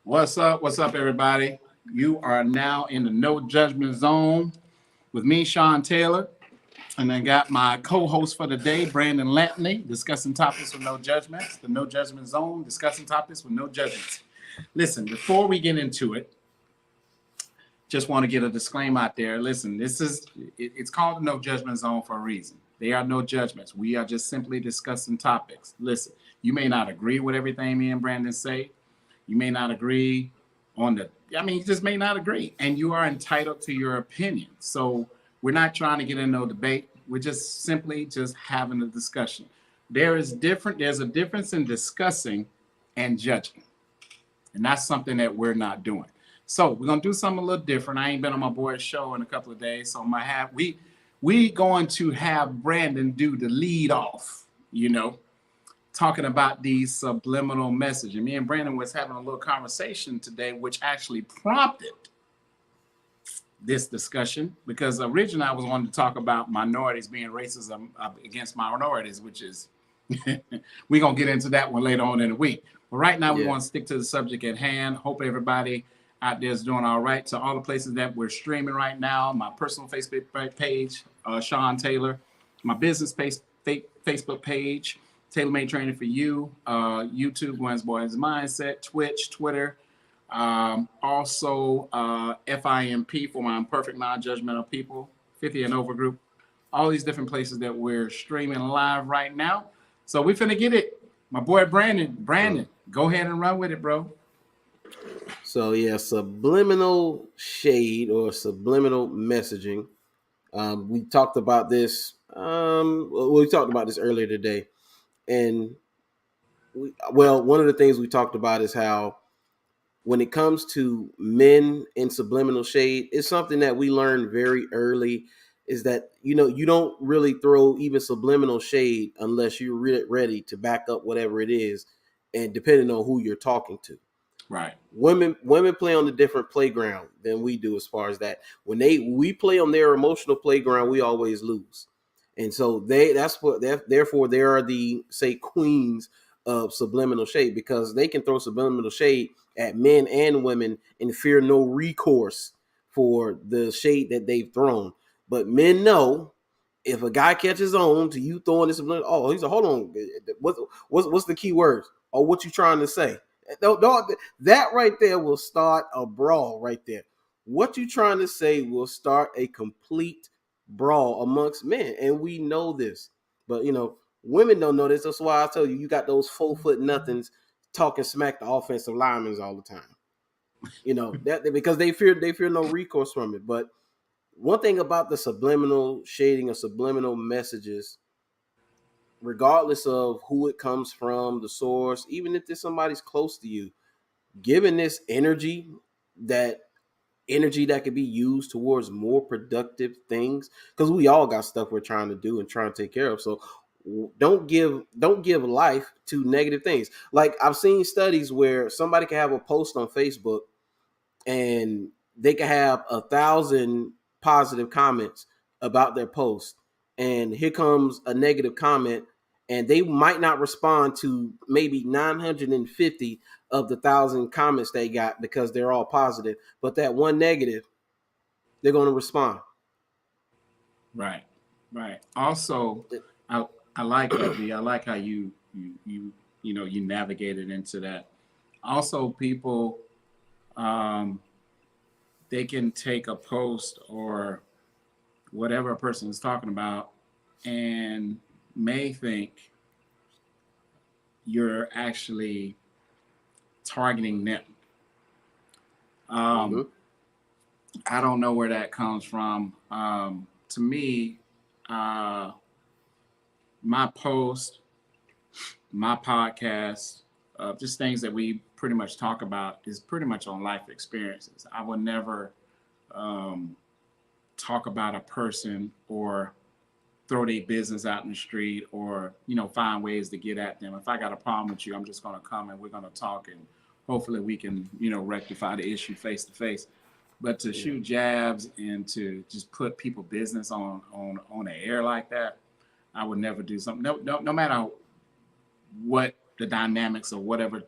What's up? What's up, everybody? You are now in the no judgment zone with me, Sean Taylor, and I got my co-host for the day, Brandon Lampley, discussing topics with no judgments. The no judgment zone, discussing topics with no judgments. Listen, before we get into it, just want to get a disclaimer out there. Listen, it's called the no judgment zone for a reason. There are no judgments. We are just simply discussing topics. Listen, you may not agree with everything me and Brandon say. You may not agree you just may not agree. And you are entitled to your opinion. So we're not trying to get in no debate. We're just simply just having a discussion. There's a difference in discussing and judging. And that's something that we're not doing. So we're gonna do something a little different. I ain't been on my boy's show in a couple of days. So we going to have Brandon do the lead off, talking about these subliminal messages. Me and Brandon was having a little conversation today, which actually prompted this discussion, because originally I was wanting to talk about minorities being racism against minorities, which is, we're going to get into that one later on in the week. But right now, we want to stick to the subject at hand. Hope everybody out there is doing all right. To all the places that we're streaming right now, my personal Facebook page, Sean Taylor, my business Facebook page, Tailor Made Training for You, YouTube, Gwen's Boys Mindset, Twitch, Twitter, also FIMP for my imperfect, non-judgmental people, 50 and over group, all these different places that we're streaming live right now. So we finna get it. My boy Brandon, go ahead and run with it, bro. So subliminal shade or subliminal messaging. We talked about this. We talked about this earlier today. And one of the things we talked about is how when it comes to men in subliminal shade, it's something that we learned very early, is that, you don't really throw even subliminal shade unless you're ready to back up whatever it is, and depending on who you're talking to. Right. Women play on a different playground than we do as far as that. When we play on their emotional playground, we always lose. And so therefore they are the, say, queens of subliminal shade, because they can throw subliminal shade at men and women and fear no recourse for the shade that they've thrown. But men know, if a guy catches on to you throwing this, he's like, hold on, what's the key words? Or what you trying to say? That right there will start a brawl right there. What you trying to say will start a complete brawl amongst men, and we know this, but women don't know this. That's why I tell you got those 4-foot nothings talking smack to offensive linemen all the time. That because they fear no recourse from it. But one thing about the subliminal shading of subliminal messages, regardless of who it comes from, the source, even if there's somebody's close to you, given this energy that could be used towards more productive things, because we all got stuff we're trying to do and trying to take care of. So don't give life to negative things. Like, I've seen studies where somebody can have a post on Facebook and they can have 1,000 positive comments about their post, and here comes a negative comment, and they might not respond to maybe 950 of the 1,000 comments they got because they're all positive, but that one negative, they're going to respond. Right. Also, I like that, I like how you navigated into that. Also, people, they can take a post or whatever a person is talking about and may think you're actually targeting them. I don't know where that comes from. To me, my post, my podcast, just things that we pretty much talk about is pretty much on life experiences. I would never talk about a person or throw their business out in the street or, find ways to get at them. If I got a problem with you, I'm just going to come and we're going to talk, and hopefully we can, rectify the issue face to face. But to shoot jabs and to just put people business on the air like that, I would never do something. No matter what the dynamics or whatever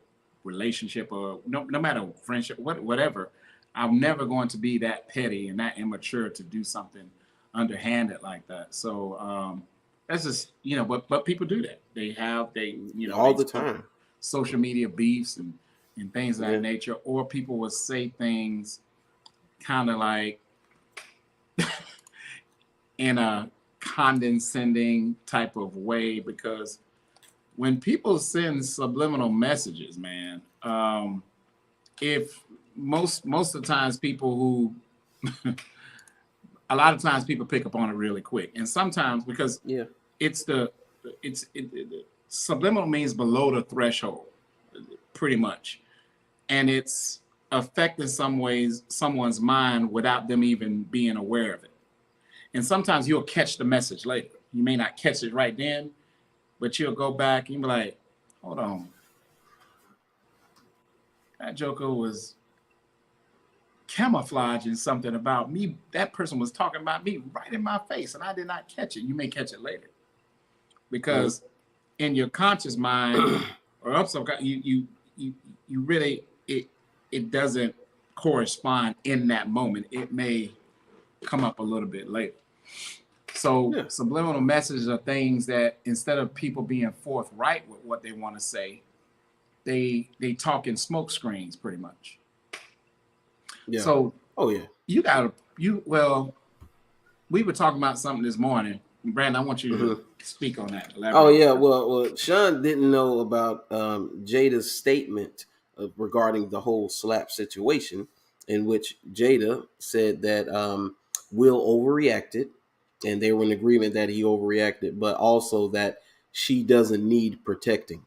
relationship or no matter friendship, whatever, I'm never going to be that petty and that immature to do something underhanded like that. So that's just but people do that. All They the start time. social media beefs and things of that Yeah. nature, or people will say things kind of like in a condescending type of way because when people send subliminal messages, man, if most of the times people who a lot of times people pick up on it really quick, and sometimes because Yeah. it's the subliminal means below the threshold, pretty much, and it's affecting some ways someone's mind without them even being aware of it. And sometimes you'll catch the message later. You may not catch it right then, but you'll go back and you'll be like, hold on, that joker was camouflaging something about me. That person was talking about me right in my face, and I did not catch it. You may catch it later because in your conscious mind or up some you really it doesn't correspond in that moment. It may come up a little bit later. So Yeah. subliminal messages are things that instead of people being forthright with what they want to say, they talk in smoke screens pretty much. Yeah. So Oh yeah. you gotta well, we were talking about something this morning. Brandon, I want you to speak on that. Oh Elaborate on yeah. that. Well, Sean didn't know about Jada's statement regarding the whole slap situation, in which Jada said that Will overreacted, and they were in agreement that he overreacted, but also that she doesn't need protecting.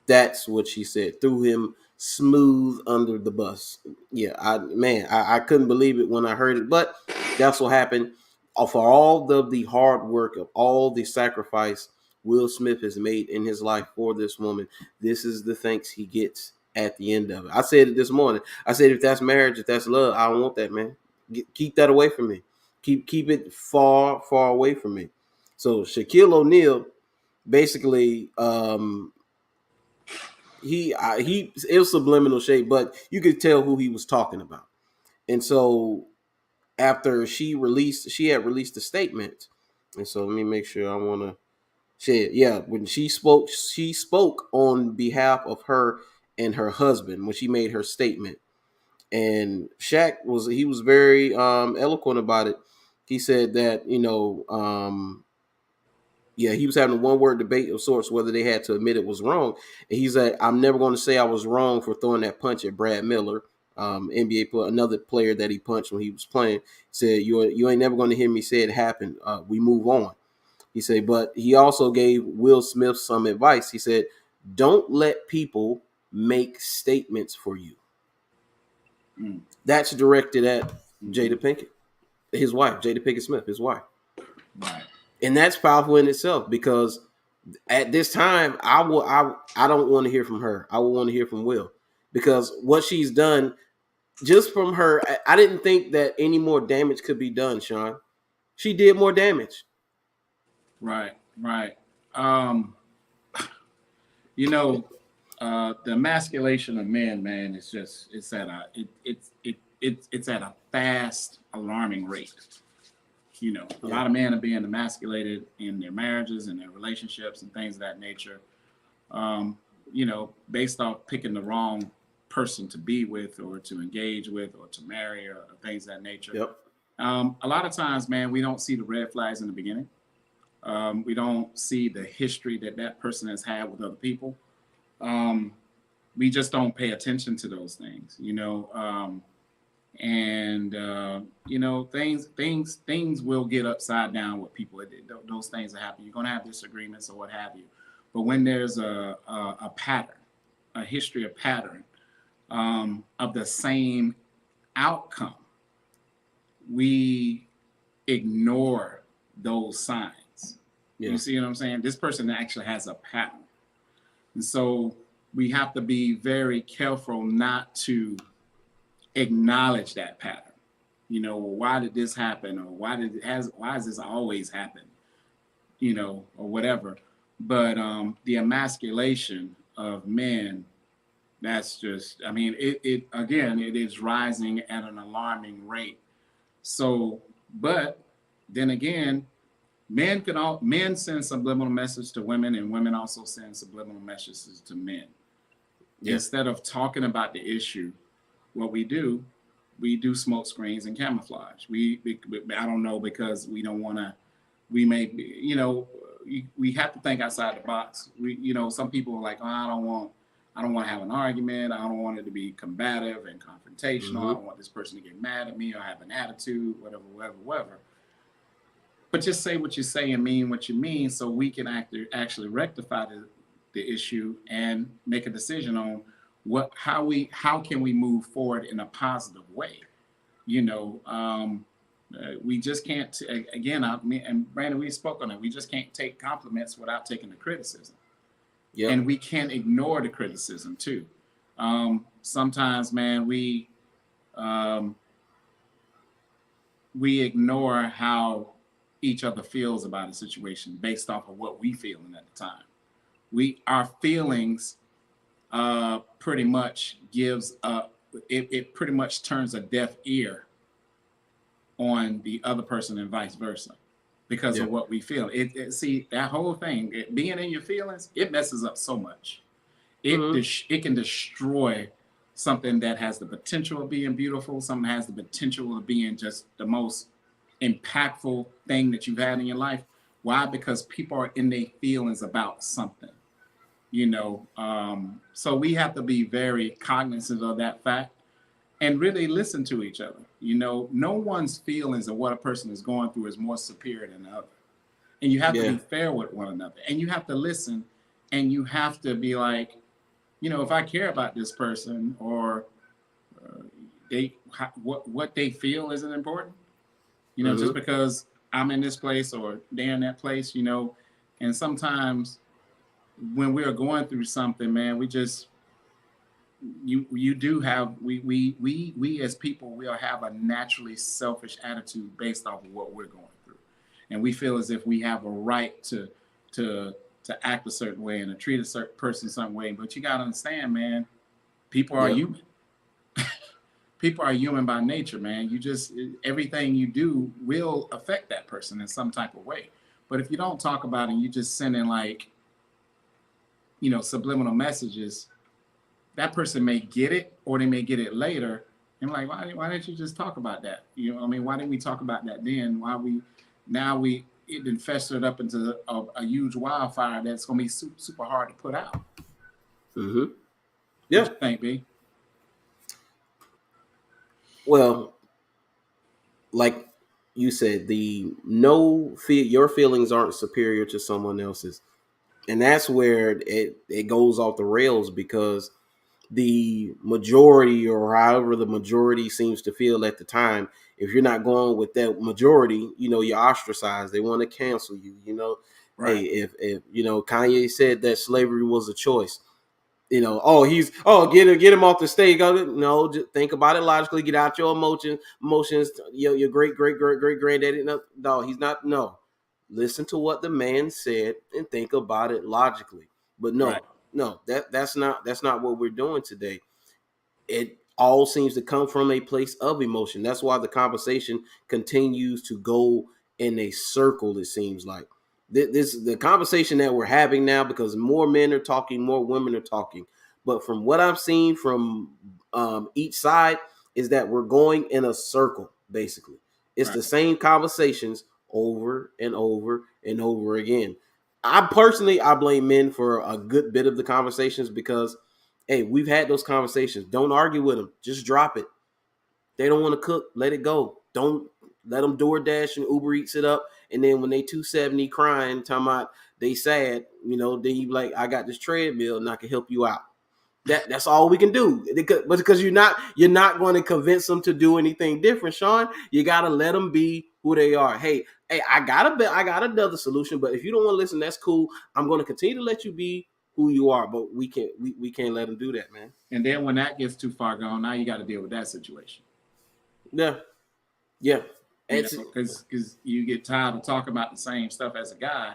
That's what she said. Threw him smooth under the bus. Yeah, I couldn't believe it when I heard it, but that's what happened. For all the hard work of all the sacrifice Will Smith has made in his life for this woman, this is the thanks he gets at the end of it. I said it this morning. I said, if that's marriage, if that's love, I don't want that, man. Keep that away from me. Keep it far away from me. So Shaquille O'Neal basically he it was subliminal shade, but you could tell who he was talking about. And so after she had released a statement, and so let me make sure I want to share. Yeah, when she spoke on behalf of her and her husband when she made her statement. And Shaq was very eloquent about it. He said that yeah, he was having a one word debate of sorts whether they had to admit it was wrong. And he's like, I'm never going to say I was wrong for throwing that punch at Brad Miller, NBA player, another player that he punched when he was playing. He said, you ain't never going to hear me say it happened. We move on. He said, but he also gave Will Smith some advice. He said, don't let people make statements for you. Mm. That's directed at Jada Pinkett, his wife, Jada Pinkett Smith, his wife. Right. And that's powerful in itself because at this time, I don't want to hear from her. I would want to hear from Will because what she's done just from her, I didn't think that any more damage could be done, Sean. She did more damage. Right. Right. Um, the emasculation of men, man, is just it's at a fast, alarming rate. A lot of men are being emasculated in their marriages and their relationships and things of that nature. Based off picking the wrong person to be with or to engage with or to marry or things of that nature. Yep. A lot of times, man, we don't see the red flags in the beginning. We don't see the history that person has had with other people. We just don't pay attention to those things, things will get upside down with people. Those things that happen. You're going to have disagreements or what have you. But when there's a pattern, a history of pattern of the same outcome, we ignore those signs. Yeah. You see what I'm saying? This person actually has a pattern. And so we have to be very careful not to acknowledge that pattern. Why did this happen? Or why has this always happened? Or whatever. But the emasculation of men That's just, I mean, it again, it is rising at an alarming rate. So, but then again, men send subliminal messages to women, and women also send subliminal messages to men. Yeah. Instead of talking about the issue, what we do smoke screens and camouflage. I don't know, because we don't want to. We may, we have to think outside the box. Some people are like, oh, I don't want to have an argument. I don't want it to be combative and confrontational. I don't want this person to get mad at me or have an attitude, whatever. But just say what you say and mean what you mean, so we can actually rectify the issue and make a decision on how can we move forward in a positive way. We just can't. Again, and Brandon, we spoke on it. We just can't take compliments without taking the criticism. Yeah. And we can't ignore the criticism too. Sometimes, man, we ignore how each other feels about a situation based off of what we feeling at the time. Our feelings pretty much gives it pretty much turns a deaf ear on the other person and vice versa, because of what we feel. See, that whole thing, being in your feelings, it messes up so much. It can destroy something that has the potential of being beautiful, something that has the potential of being just the most impactful thing that you've had in your life. Why? Because people are in their feelings about something. So we have to be very cognizant of that fact and really listen to each other. No one's feelings of what a person is going through is more superior than the other. And you have to be fair with one another, and you have to listen, and you have to be like, if I care about this person, or what they feel isn't important, just because I'm in this place or they're in that place, and sometimes when we are going through something, man, we just, you do have, we as people, we'll have a naturally selfish attitude based off of what we're going through. And we feel as if we have a right to act a certain way and to treat a certain person a certain way. But you got to understand, man, people are human. People are human by nature, man. Everything you do will affect that person in some type of way. But if you don't talk about it and you just send in subliminal messages, that person may get it, or they may get it later. And like, why didn't you just talk about that? Why didn't we talk about that then? It been festered up into a huge wildfire that's going to be super hard to put out. Yeah. What you think, B? Well, like you said, your feelings aren't superior to someone else's. And that's where it goes off the rails, because the majority, or however the majority seems to feel at the time, if you're not going with that majority, you're ostracized. They want to cancel you. Right. Hey, if Kanye said that slavery was a choice, get him off the stage. No, just think about it logically. Get out your emotions. Your great granddaddy. No, he's not. No, listen to what the man said and think about it logically. But no, right. no, that's not what we're doing today. It all seems to come from a place of emotion. That's why the conversation continues to go in a circle. It seems like the conversation that we're having now, because more men are talking, more women are talking. But from what I've seen from each side, is that we're going in a circle. Basically, it's the same conversations over and over and over again. I blame men for a good bit of the conversations, because hey, we've had those conversations. Don't argue with them. Just drop it. They don't want to cook. Let it go. Don't let them DoorDash and Uber Eats it up. And then when they 270 crying, talking about they sad, then you be like, I got this treadmill and I can help you out. That's all we can do. But because you're not going to convince them to do anything different, Sean. You got to let them be who they are. Hey, I got another solution. But if you don't want to listen, that's cool. I'm going to continue to let you be who you are. But we can't let them do that, man. And then when that gets too far gone, now you got to deal with that situation. Yeah. Because you get tired of talking about the same stuff as a guy,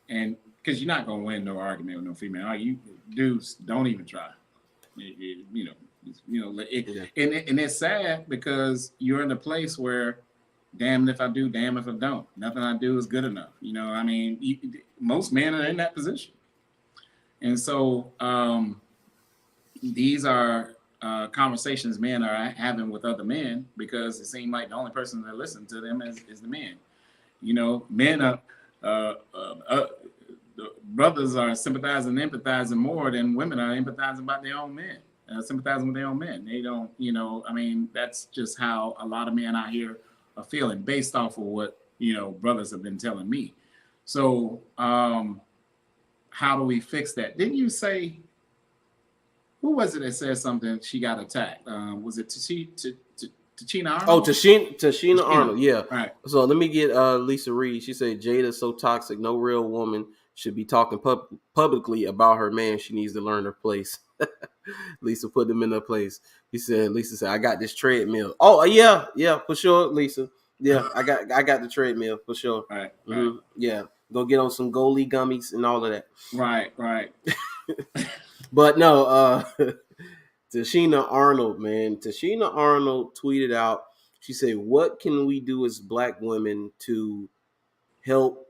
and because you're not gonna win no argument with no female. You dudes, don't even try. You know, Yeah. and it's sad because you're in a place where, damn if I do, damn if I don't. Nothing I do is good enough. You know, I mean, most men are in that position, and so these are conversations men are having with other men because it seems like the only person that listens to them is the men. You know, men are. Uh, uh, uh, the brothers are sympathizing and empathizing more than women are empathizing about their own men, sympathizing with their own men. They don't, you know, I mean, that's just how a lot of men out here are feeling based off of what, you know, brothers have been telling me. So, how do we fix that? Didn't you say, who was it that said something? She got attacked. Was it Tachina Oh, Arnold? Tashina Arnold. Yeah. Right. So let me get Lisa Reed. She said Jada's so toxic. No real woman should be talking publicly about her man. She needs to learn her place. Lisa put them in their place. Lisa said, I got this treadmill. Oh, yeah, for sure, Lisa. Yeah, I got the treadmill for sure. Right. Yeah. Go get on some goalie gummies and all of that. Right. But no, Tashina Arnold, man. Tashina Arnold tweeted out, she said, what can we do as black women to help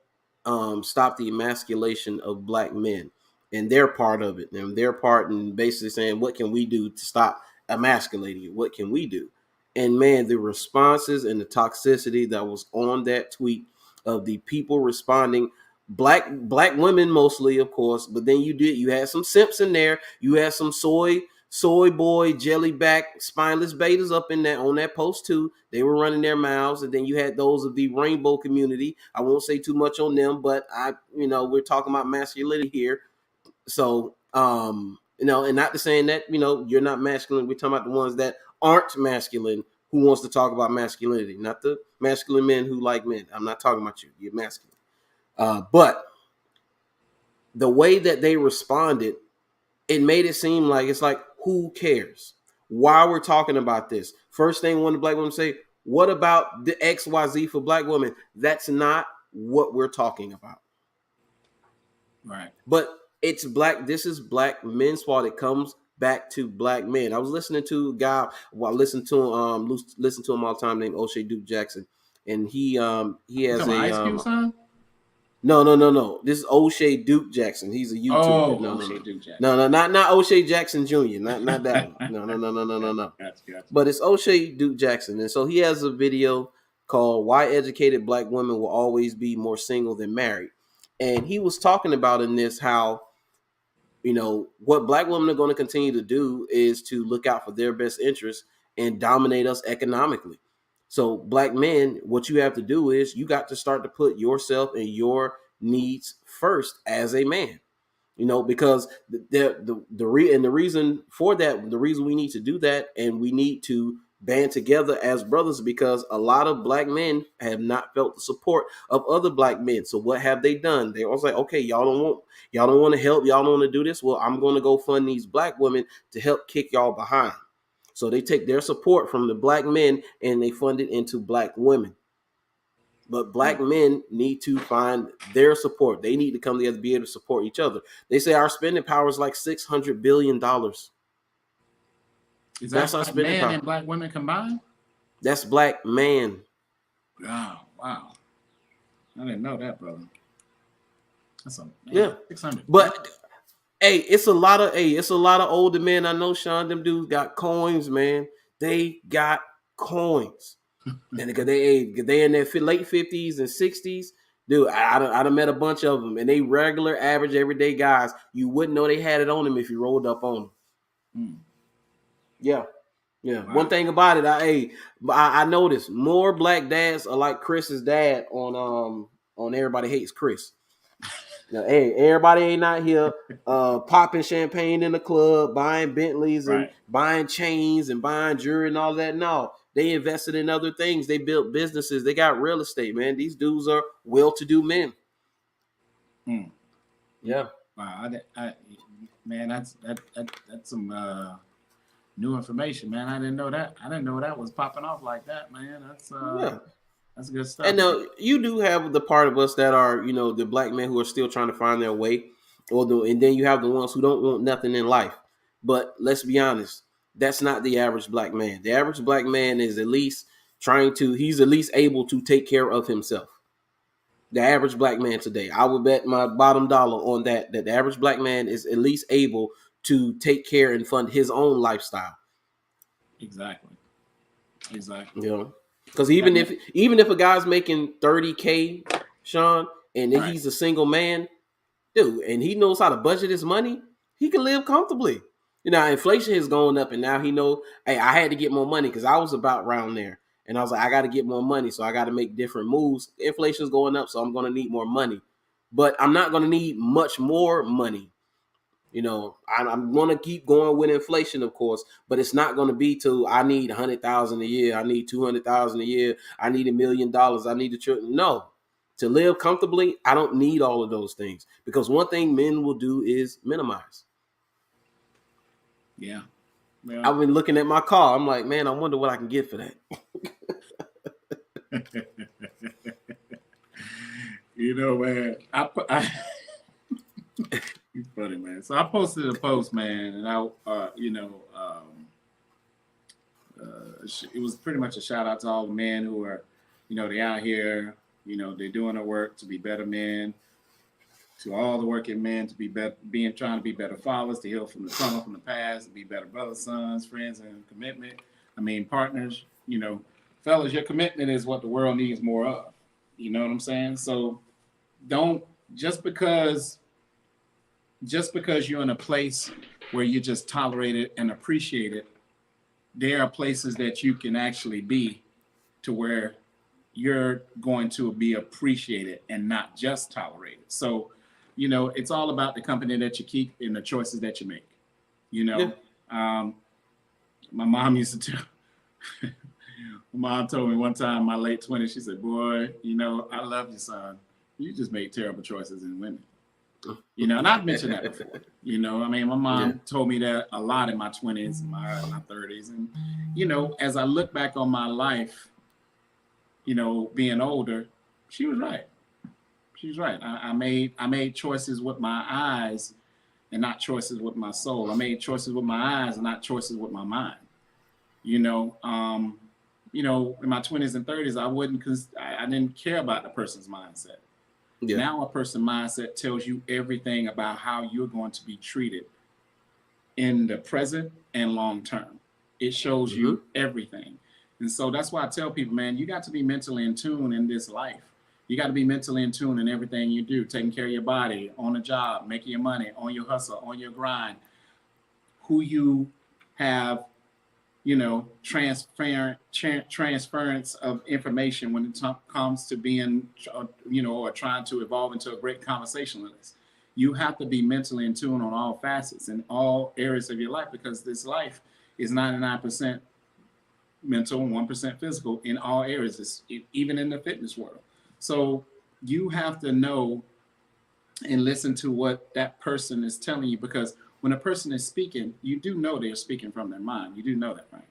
stop the emasculation of black men? And they're part of it. And they're part in basically saying, what can we do to stop emasculating it? What can we do? And man, the responses and the toxicity that was on that tweet of the people responding, black women mostly, of course, but then you had some simps in there. You had some soy boy, jellyback, spineless betas up in that on that post too. They were running their mouths, and then you had those of the rainbow community. I won't say too much on them, but we're talking about masculinity here. So and not to saying that, you're not masculine. We're talking about the ones that aren't masculine who wants to talk about masculinity, not the masculine men who like men. I'm not talking about you. You're masculine. But the way that they responded, it made it seem like it's like, who cares? Why we're talking about this? First thing one of the black women say, what about the XYZ for black women? That's not what we're talking about. Right. But it's black. This is black men's fault. It comes back to black men. I was listening to a guy. Well, I listen to him all the time, named O'Shea Duke Jackson, and he has a Ice Cube son? No. This is O'Shea Duke Jackson. He's a YouTuber. No. O'Shea Duke Jackson. No, not O'Shea Jackson Jr. Not that one. No. Gotcha. But it's O'Shea Duke Jackson, and so he has a video called "Why Educated Black Women Will Always Be More Single Than Married," and he was talking about in this how, what black women are going to continue to do is to look out for their best interests and dominate us economically. So black men, what you have to do is you got to start to put yourself and your needs first as a man, because the reason for that, the reason we need to do that, and we need to band together as brothers, because a lot of black men have not felt the support of other black men. So what have they done? They was like, okay, y'all don't want to help, y'all don't want to do this. Well, I'm going to go fund these black women to help kick y'all behind. So they take their support from the black men and they fund it into black women. But black men need to find their support. They need to come together to be able to support each other. They say our spending power is like $600 billion. That's our spending power. And black women combined? That's black man. Wow. I didn't know that, brother. That's yeah. 600. But hey, it's a lot of older men. I know, Sean, them dudes got coins, man. They got coins. And because they in their late 50s and 60s, dude, I done met a bunch of them, and they regular, average, everyday guys. You wouldn't know they had it on them if you rolled up on them. Yeah. Wow. One thing about it, I noticed more black dads are like Chris's dad on Everybody Hates Chris. Now, hey, everybody ain't out here popping champagne in the club, buying Bentleys and buying chains and buying jewelry and all that. No, they invested in other things. They built businesses. They got real estate, man. These dudes are well-to-do men. Yeah. Wow. Man, that's some new information, man. I didn't know that. I didn't know that was popping off like that, man. That's good stuff. And you do have the part of us that are, the black men who are still trying to find their way, and then you have the ones who don't want nothing in life. But let's be honest, that's not the average black man. The average black man is at least he's at least able to take care of himself. The average black man today, I would bet my bottom dollar on that the average black man is at least able to take care and fund his own lifestyle. Exactly. Exactly. You know, because even if a guy's making 30K, Sean, and then Right. he's a single man, dude, and he knows how to budget his money, he can live comfortably. You know, inflation has gone up, and now he know, hey, I had to get more money because I was about around there, and I was like, I got to get more money, so I got to make different moves. Inflation's going up, so I'm going to need more money, but I'm not going to need much more money. You know, I'm going to keep going with inflation, of course, but it's not going to be till I need 100,000 a year. I need 200,000 a year. I need $1,000,000. I need no, to live comfortably. I don't need all of those things because one thing men will do is minimize. Yeah. Yeah. I've been looking at my car. I'm like, man, I wonder what I can get for that. You know, man, you're funny, man. So I posted a post, man, and it was pretty much a shout out to all the men who are, they out here, they're doing their work to be better men, to all the working men to be better, trying to be better fathers, to heal from the trauma from the past, to be better brothers, sons, friends, and commitment. I mean, partners. Fellas, your commitment is what the world needs more of. You know what I'm saying? So don't just because you're in a place where you just tolerate it and appreciate it, there are places that you can actually be to where you're going to be appreciated and not just tolerated. So, it's all about the company that you keep and the choices that you make. Yeah. My mom used to tell, my mom told me one time in my late 20s, she said, boy, I love you, son. You just made terrible choices in women. And I've mentioned that before. My mom told me that a lot in my 20s and my 30s. And, as I look back on my life, being older, she was right. She was right. I made choices with my eyes and not choices with my soul. I made choices with my eyes and not choices with my mind. In my 20s and 30s, I wouldn't, because I didn't care about the person's mindset. Yeah. Now a person's mindset tells you everything about how you're going to be treated in the present and long term. It shows you everything. And so that's why I tell people, man, you got to be mentally in tune in this life. You got to be mentally in tune in everything you do, taking care of your body, on the job, making your money, on your hustle, on your grind, who you have, transference of information when it comes to being, or trying to evolve into a great conversationalist. You have to be mentally in tune on all facets in all areas of your life, because this life is 99% mental and 1% physical in all areas, even in the fitness world. So you have to know and listen to what that person is telling you, because when a person is speaking, you do know they're speaking from their mind. You do know that, right?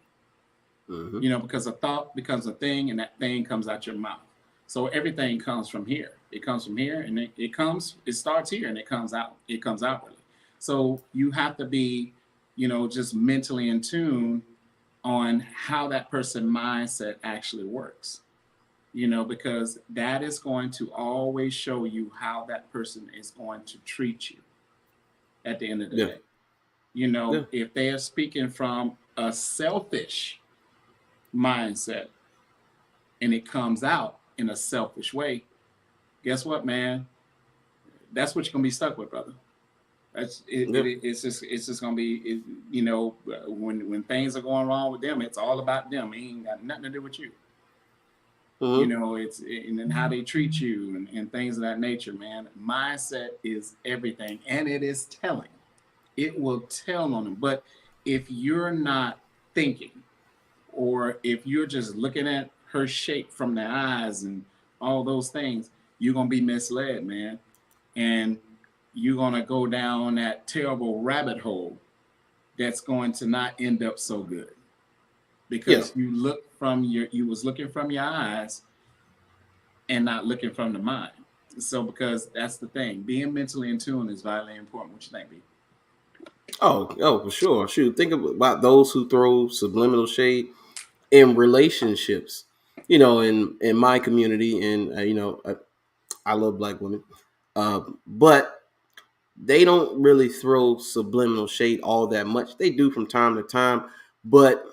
Because a thought becomes a thing, and that thing comes out your mouth. So everything comes from here. It comes from here, and it starts here, and it comes out. It comes outwardly. So you have to be, just mentally in tune on how that person's mindset actually works. Because that is going to always show you how that person is going to treat you at the end of the day. If they are speaking from a selfish mindset and it comes out in a selfish way, guess what, man? That's what you're gonna be stuck with, brother. It's just gonna be, when things are going wrong with them, it's all about them. It ain't got nothing to do with you. And then how they treat you and things of that nature, man. Mindset is everything, and it is telling. It will tell on them. But if you're not thinking, or if you're just looking at her shape from the eyes and all those things, you're going to be misled, man. And you're going to go down that terrible rabbit hole that's going to not end up so good. Because you was looking from your eyes and not looking from the mind. So because that's the thing. Being mentally in tune is vitally important. What you think, B? Oh, for sure. Shoot, think about those who throw subliminal shade in relationships. In my community, and I love black women, but they don't really throw subliminal shade all that much. They do from time to time, but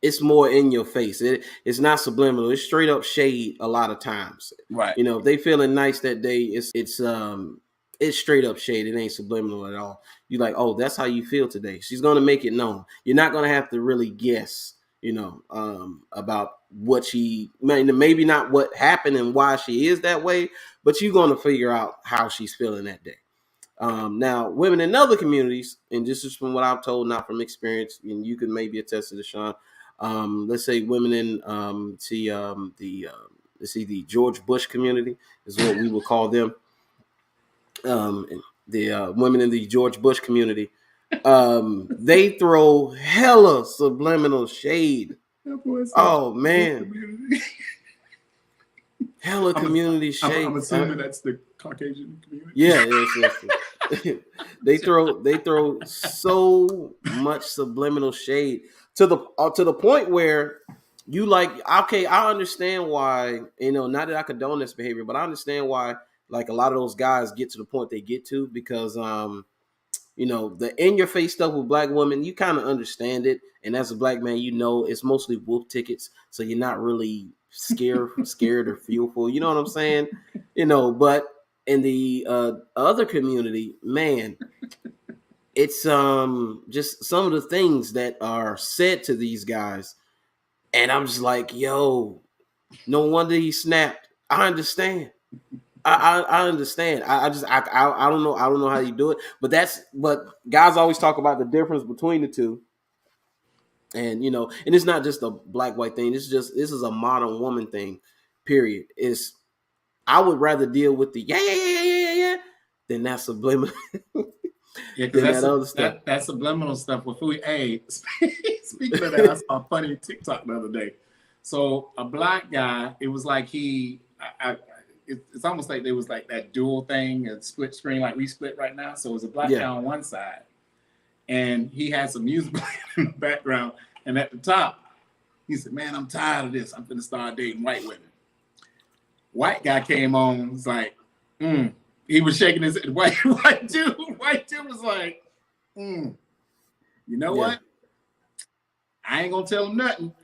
it's more in your face. It's not subliminal. It's straight up shade a lot of times. Right. If they feeling nice that day, it's straight up shade. It ain't subliminal at all. You're like, oh, that's how you feel today. She's gonna make it known. You're not gonna have to really guess, about what she maybe not what happened and why she is that way, but you're gonna figure out how she's feeling that day. Now, women in other communities, and this is from what I've told, not from experience, and you can maybe attest to this, Sean. Let's say women in the George Bush community is what we would call them. The women in the George Bush community, they throw hella subliminal shade. Oh man, hella community shade. I'm assuming that's the Caucasian community. Yeah, yes. they throw so much subliminal shade to the point where you like, okay, I understand why, not that I condone this behavior, but I understand why like a lot of those guys get to the point they get to, because the in your face stuff with black women, you kind of understand it, and as a black man, it's mostly wolf tickets, so you're not really scared or fearful. You know what I'm saying? But in the other community, man, it's just some of the things that are said to these guys, and I'm just like, yo, no wonder he snapped. I understand. I understand. I don't know. I don't know how you do it, but guys always talk about the difference between the two. And and it's not just a black white thing. This is a modern woman thing. Period. I would rather deal with the yeah than that subliminal. Yeah, because that's subliminal stuff with food. Hey, speaking of that, I saw a funny TikTok the other day. So a black guy, it was like it's almost like there was like that dual thing, a split screen like we split right now. So it was a black guy on one side, and he had some music playing in the background, and at the top, he said, "Man, I'm tired of this. I'm gonna start dating white women." White guy came on, was like, He was shaking his head. White dude was like, You know what? I ain't gonna tell him nothing.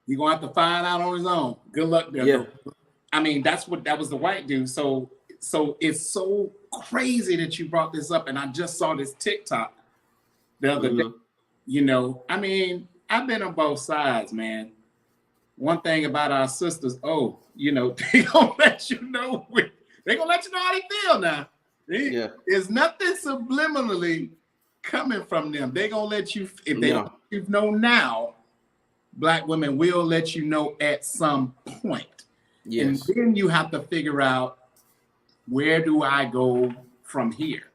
He's gonna have to find out on his own. Good luck there. Yeah. I mean, that was the white dude. So it's so crazy that you brought this up, and I just saw this TikTok the other day. I mean, I've been on both sides, man. One thing about our sisters, they gonna let you know. They gonna let you know how they feel now. There's nothing subliminally coming from them. They gonna let you, if they don't let you know now, black women will let you know at some point. Yes. And then you have to figure out, where do I go from here?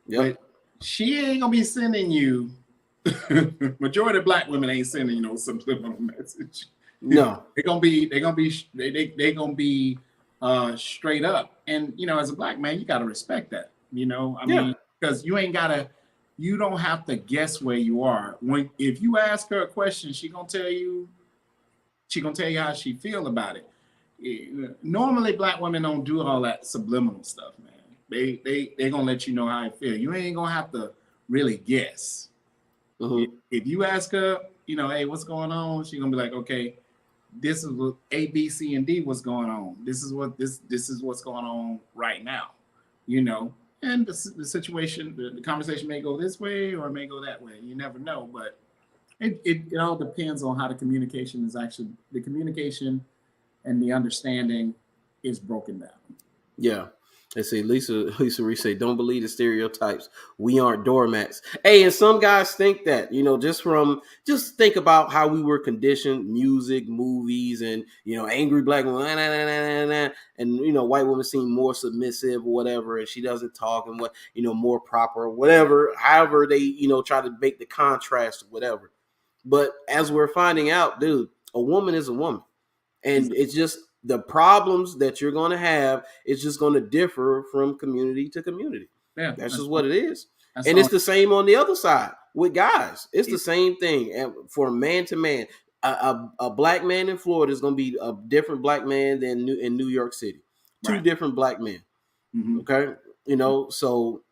But she ain't gonna be sending you. Majority of black women ain't sending you no subliminal message. No, they're gonna be straight up. And as a black man, you gotta respect that. I mean, because you don't have to guess where you are. If you ask her a question, she gonna tell you how she feel about it. Normally, black women don't do all that subliminal stuff, man. They gonna let you know how it feel. You ain't gonna have to really guess. If you ask her, hey, what's going on? She gonna be like, okay, this is what A, B, C, and D what's going on. This is what's going on right now. And the situation, the conversation may go this way or it may go that way. You never know, but it all depends on how the communication and the understanding is broken down. Yeah. Let's see, Lisa Reese say, don't believe the stereotypes. We aren't doormats. Hey, and some guys think that, just think about how we were conditioned, music, movies, and, angry black women, and, white women seem more submissive or whatever, and she doesn't talk and more proper or whatever, however they, try to make the contrast or whatever. But as we're finding out, dude, a woman is a woman. And it's just, the problems that you're going to have is just going to differ from community to community. Yeah, that's just what it is. That's And it's all. the same on the other side with guys. It's the same thing. And for man to man, a black man in Florida is going to be a different black man than in New York City. Two Right. different black men. Mm-hmm. Okay, so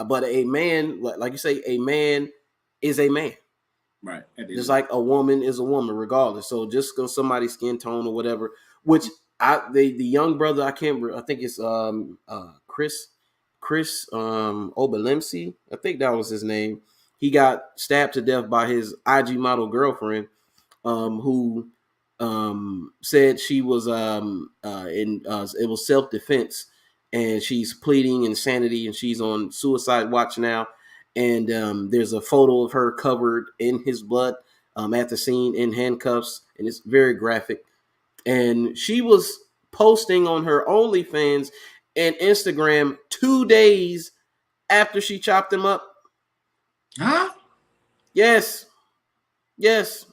but a man, like you say, a man is a man. Right. Just like a woman is a woman, regardless. So just because somebody's skin tone or whatever, which the young brother, I can't remember, I think it's Chris Obelemsi, I think that was his name. He got stabbed to death by his IG model girlfriend, who said she was it was self defense, and she's pleading insanity, and she's on suicide watch now. And there's a photo of her covered in his blood at the scene in handcuffs, and it's very graphic. And she was posting on her OnlyFans and Instagram 2 days after she chopped him up. Huh? Yes, yes.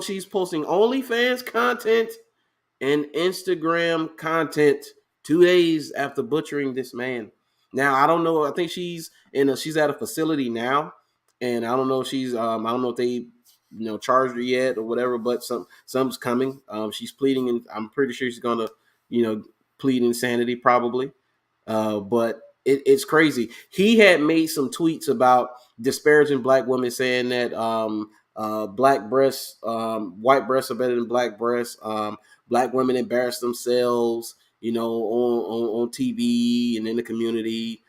She's posting OnlyFans content and Instagram content 2 days after butchering this man. Now I don't know. I think she's at a facility now, and I don't know if she's I don't know if they charged her yet or whatever. But some's coming. She's pleading, and I'm pretty sure she's gonna plead insanity probably. But it's crazy. He had made some tweets about disparaging black women, saying that black breasts, white breasts are better than black breasts. Black women embarrass themselves, on TV and in the community.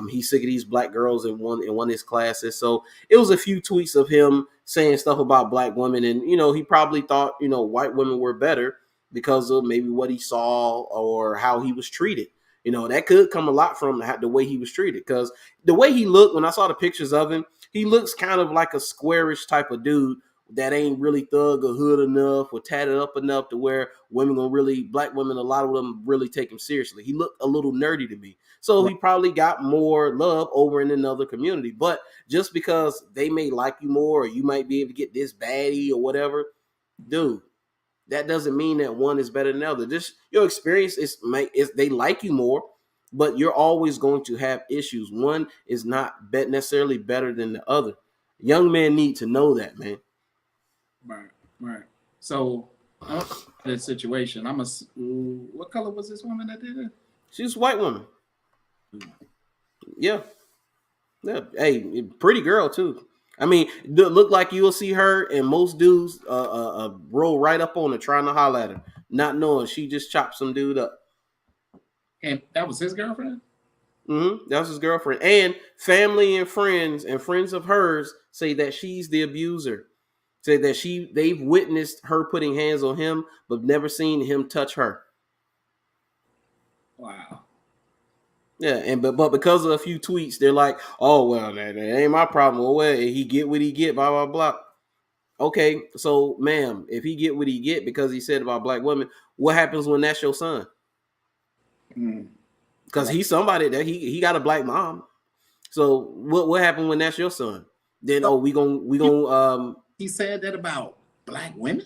He's sick of these black girls in one of his classes. So it was a few tweets of him saying stuff about black women, and he probably thought white women were better because of maybe what he saw or how he was treated. That could come a lot from the way he was treated, because the way he looked, when I saw the pictures of him, he looks kind of like a squarish type of dude that ain't really thug or hood enough or tatted up enough to where black women, a lot of them really take him seriously. He looked a little nerdy to me. So he probably got more love over in another community. But just because they may like you more, or you might be able to get this baddie or whatever, dude, that doesn't mean that one is better than the other. Just your experience is they like you more, but you're always going to have issues. One is not necessarily better than the other. Young men need to know that, man. Right. Right. So this situation, what color was this woman that did it? She's a white woman. Yeah. Yeah. Hey, pretty girl too. I mean, look like you'll see her, and most dudes roll right up on her trying to holler at her, not knowing she just chopped some dude up. And that was his girlfriend? Mm-hmm. That was his girlfriend. And family and friends of hers say that she's the abuser. Say that they've witnessed her putting hands on him, but never seen him touch her. Wow. Yeah, but because of a few tweets, they're like, "Oh well, that ain't my problem. Oh well, he get what he get, blah blah blah." Okay, so ma'am, if he get what he get because he said about black women, what happens when that's your son? Because he's somebody that he got a black mom. So what happened when that's your son? Then we gonna he said that about black women?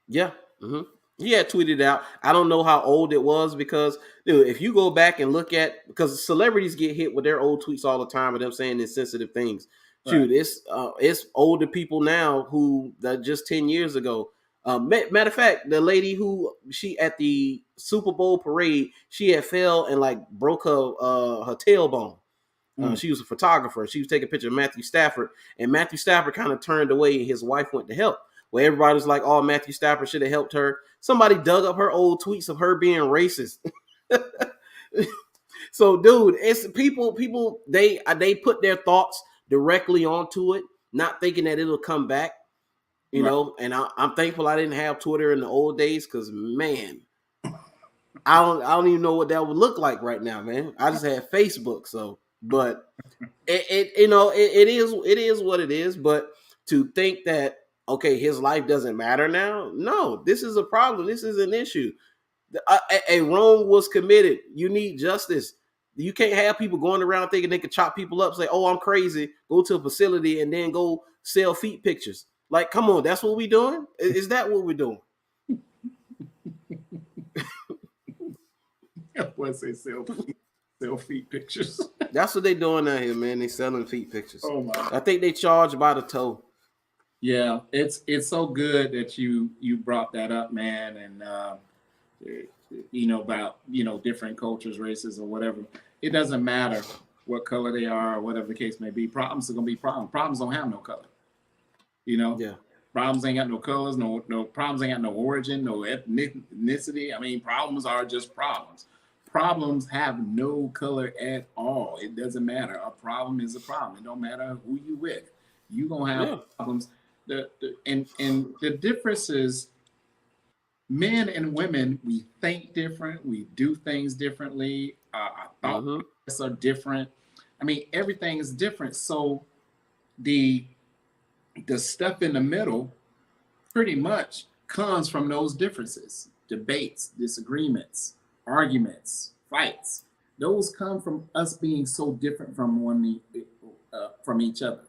Yeah. Mm-hmm. He had tweeted out. I don't know how old it was, because dude, if you go back and look at, because celebrities get hit with their old tweets all the time of them saying insensitive things. Right. Dude, it's older people now who that just 10 years ago. Matter of fact, the lady who she at the Super Bowl parade, she had fell and like broke her tailbone. She was a photographer. She was taking a picture of Matthew Stafford, and Matthew Stafford kind of turned away, and his wife went to help. Where everybody was like, "Oh, Matthew Stafford should have helped her." Somebody dug up her old tweets of her being racist. So, dude, it's people. They put their thoughts directly onto it, not thinking that it'll come back. You know, and I'm thankful I didn't have Twitter in the old days, because man, I don't even know what that would look like right now, man. I just had Facebook, so. But it is what it is. But to think that, okay, his life doesn't matter now, no, this is a problem. This is an issue. A wrong was committed. You need justice. You can't have people going around thinking they can chop people up, say, "Oh, I'm crazy," go to a facility and then go sell feet pictures. Like, come on, that's what we're doing? Is that what we're doing? What's it sell feet? Sell feet pictures. That's what they doing out here, man. They selling feet pictures. Oh my God. I think they charge by the toe. Yeah, it's so good that you brought that up, man, and about different cultures, races, or whatever. It doesn't matter what color they are, or whatever the case may be. Problems are gonna be problems. Problems don't have no color. You know, Yeah. problems ain't got no colors, no problems ain't got no origin, no ethnicity. I mean, problems are just problems. Problems have no color at all. It doesn't matter. A problem is a problem. It don't matter who you with. You gonna have Yeah. problems. And the difference is men and women, we think different, we do things differently, our thought Mm-hmm. process are different. I mean, everything is different. So the stuff in the middle pretty much comes from those differences, debates, disagreements, arguments, fights. Those come from us being so different from each other.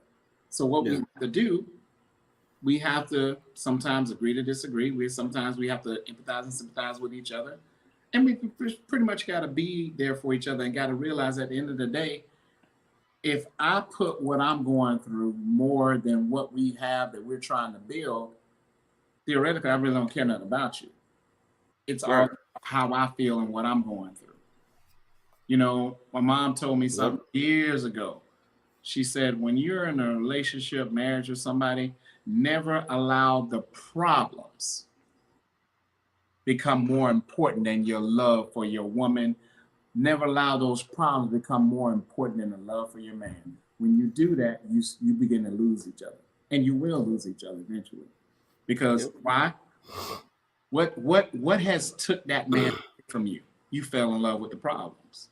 So what we Yeah. have to do, we have to sometimes agree to disagree. Sometimes we have to empathize and sympathize with each other, and we pretty much got to be there for each other and got to realize at the end of the day, if I put what I'm going through more than what we have that we're trying to build, theoretically, I really don't care nothing about you. It's all Right. how I feel and what I'm going through. My mom told me Yep. something years ago. She said, when you're in a relationship, marriage with somebody, never allow the problems become more important than your love for your woman. Never allow those problems become more important than the love for your man. When you do that, you begin to lose each other, and you will lose each other eventually. Because Yep. why? What has took that man from you? You fell in love with the problems.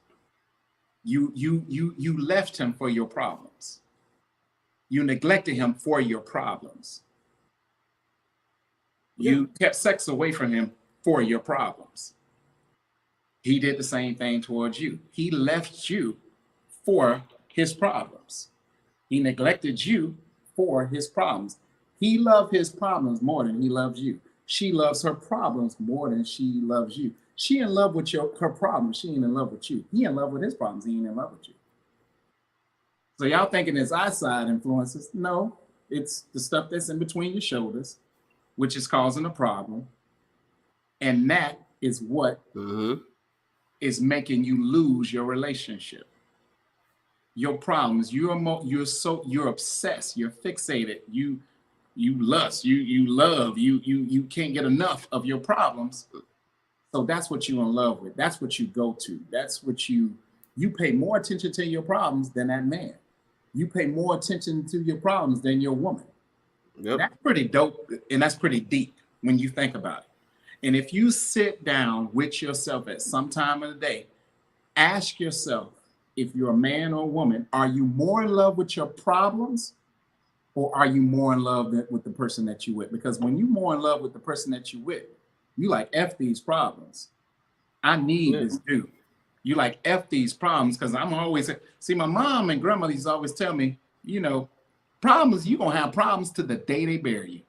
You left him for your problems. You neglected him for your problems. Yeah. You kept sex away from him for your problems. He did the same thing towards you. He left you for his problems. He neglected you for his problems. He loved his problems more than he loves you. She loves her problems more than she loves you. She in love with her problems. She ain't in love with you. He in love with his problems. He ain't in love with you. So y'all thinking it's outside influences. No, it's the stuff that's in between your shoulders, which is causing a problem. And that is what Mm-hmm. is making you lose your relationship. Your problems, you're obsessed, you're fixated, you lust, you love, you can't get enough of your problems. So that's what you're in love with. That's what you go to. That's what you pay more attention to your problems than that man. You pay more attention to your problems than your woman. Yep. That's pretty dope, and that's pretty deep when you think about it. And if you sit down with yourself at some time of the day, ask yourself, if you're a man or a woman, are you more in love with your problems, or are you more in love with the person that you with? Because when you're more in love with the person that you with, you like F these problems. I need this dude. You like F these problems, because I'm always, see, my mom and grandmother used to always tell me, problems, you're going to have problems to the day they bury you.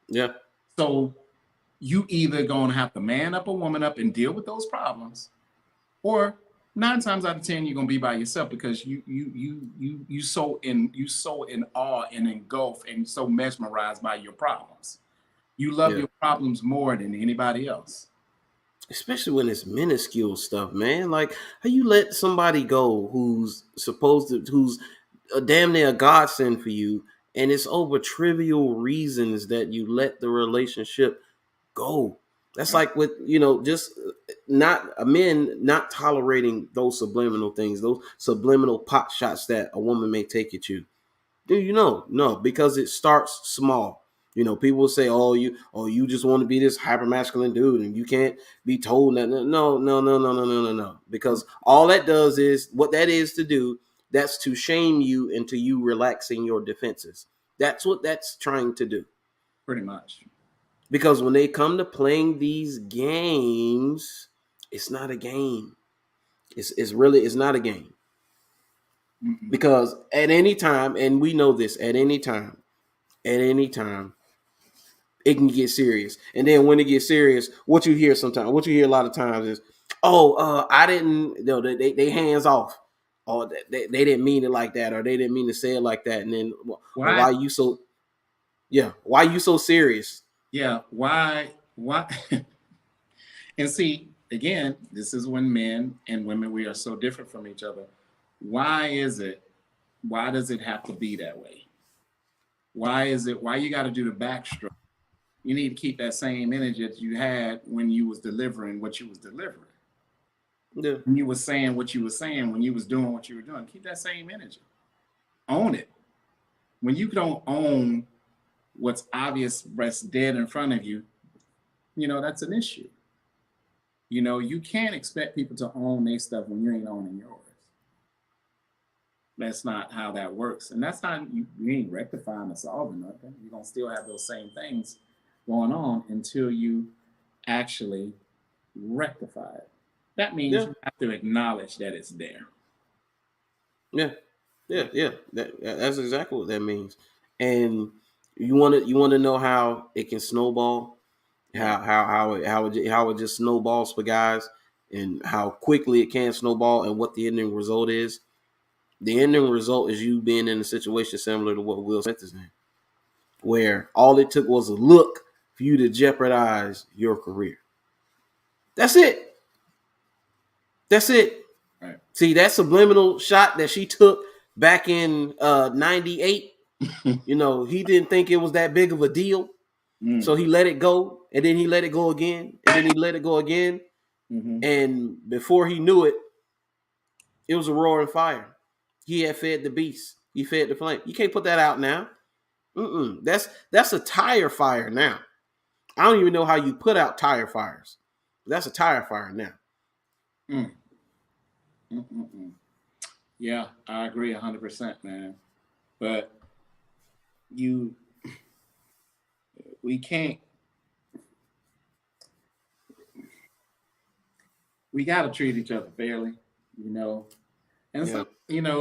Yeah. So you either going to have to man up or woman up and deal with those problems, or 9 times out of 10 you're going to be by yourself, because you so in awe and engulfed and so mesmerized by your problems. You love your problems more than anybody else. Especially when it's minuscule stuff, man. Like, how you let somebody go who's who's a damn near a godsend for you, and it's over trivial reasons that you let the relationship go. That's like with, just not men not tolerating those subliminal things, those subliminal pot shots that a woman may take at you. No, because it starts small. People will say, you just want to be this hyper masculine dude, and you can't be told that. No. Because all that does is, what that is to do, that's to shame you into you relaxing your defenses. That's what that's trying to do. Pretty much. Because when they come to playing these games, it's not a game. It's not a game. Mm-mm. Because at any time, and we know this, at any time, it can get serious. And then when it gets serious, what you hear a lot of times is, I didn't. No, they hands off. Oh, they didn't mean it like that, or they didn't mean to say it like that. And then, why you so? Yeah, why you so serious? Yeah, why? And see, again, this is when men and women, we are so different from each other. Why is it? Why does it have to be that way? Why is it? Why you got to do the backstroke? You need to keep that same energy that you had when you was delivering what you was delivering. Yeah. When you was saying what you was saying, when you was doing what you were doing. Keep that same energy. Own it. When you don't own what's obvious, that's dead in front of you, that's an issue. You can't expect people to own their stuff when you ain't owning yours. That's not how that works. And that's not, you ain't rectifying or solving nothing. You're going to still have those same things going on until you actually rectify it. That means you have to acknowledge that it's there. Yeah. That's exactly what that means. And you want to know how it can snowball, how it just snowballs for guys, and how quickly it can snowball, and what the ending result is. The ending result is you being in a situation similar to what Will Smith is in, where all it took was a look for you to jeopardize your career. That's it. Right. See, that subliminal shot that she took back in 98, he didn't think it was that big of a deal. So he let it go, and then he let it go again, and then he let it go again. Mm-hmm. And before he knew it, it was a roaring fire. He had fed the beast. He fed the flame. You can't put that out now. That's a tire fire now. I don't even know how you put out tire fires. That's a tire fire now. Yeah, I agree 100%, man. But we can't. We got to treat each other fairly, And so,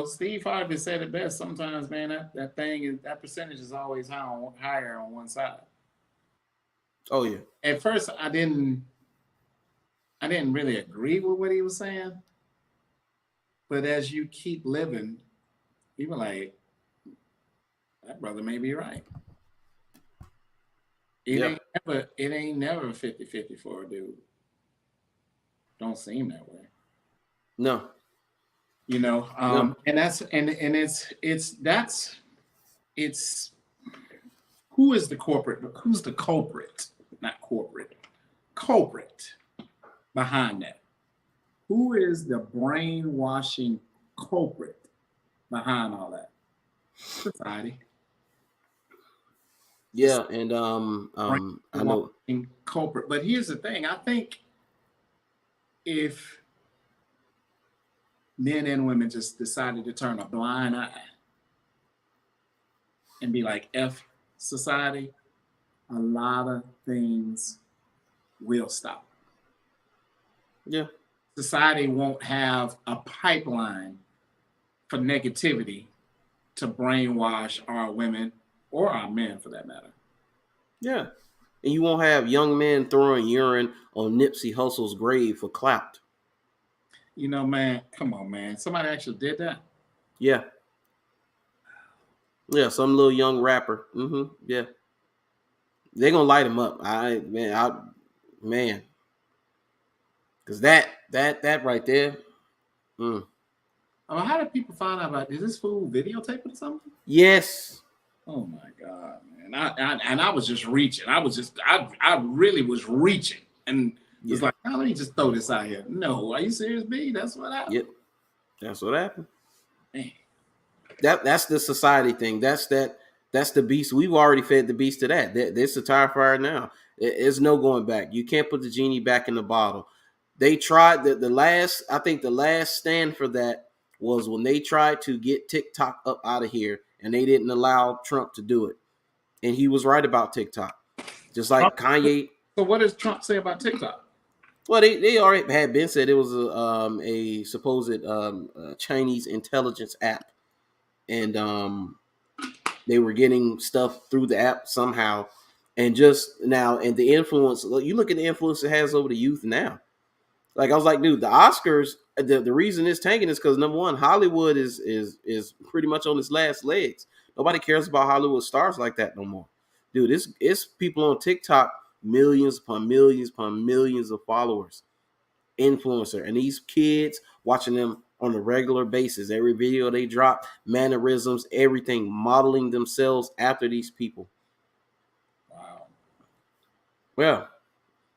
Steve Harvey said it best. Sometimes, man, that percentage is always higher on one side. Oh yeah. At first, I didn't really agree with what he was saying, but as you keep living, you were like, that brother may be right. It ain't never 50-50 for a dude. Don't seem that way. No. And that's who is the corporate? Who's the culprit? Not corporate. Culprit behind that. Who is the brainwashing culprit behind all that? Society. Yeah, and I know culprit. But here's the thing. I think if men and women just decided to turn a blind eye and be like, F society, a lot of things will stop. Yeah. Society won't have a pipeline for negativity to brainwash our women or our men, for that matter. Yeah. And you won't have young men throwing urine on Nipsey Hussle's grave for clout. Man, come on, man. Somebody actually did that? Yeah. Yeah, some little young rapper. Yeah. They're gonna light him up. Man. Cause that right there. How did people find out about? Is this fool videotaping or something? Yes. Oh my God, man! I was just reaching. I really was reaching, and it's like, let me just throw this out here. No, are you serious, B? That's what happened. Yep, that's what happened. Man. That's the society thing. That's the beast. We've already fed the beast to that. There's a tire fire now. There's no going back. You can't put the genie back in the bottle. They tried the last stand for that was when they tried to get TikTok up out of here, and they didn't allow Trump to do it. And he was right about TikTok. Just like Kanye. So what does Trump say about TikTok? Well, they already had been said it was a supposed Chinese intelligence app. And they were getting stuff through the app somehow. And just now, and the influence, you look at the influence it has over the youth now. Like I was like, dude, the Oscars. The reason it's tanking is because number one, Hollywood is pretty much on its last legs. Nobody cares about Hollywood stars like that no more, dude. It's people on TikTok, millions upon millions upon millions of followers, influencer, and these kids watching them on a regular basis. Every video they drop, mannerisms, everything, modeling themselves after these people. Wow. Well,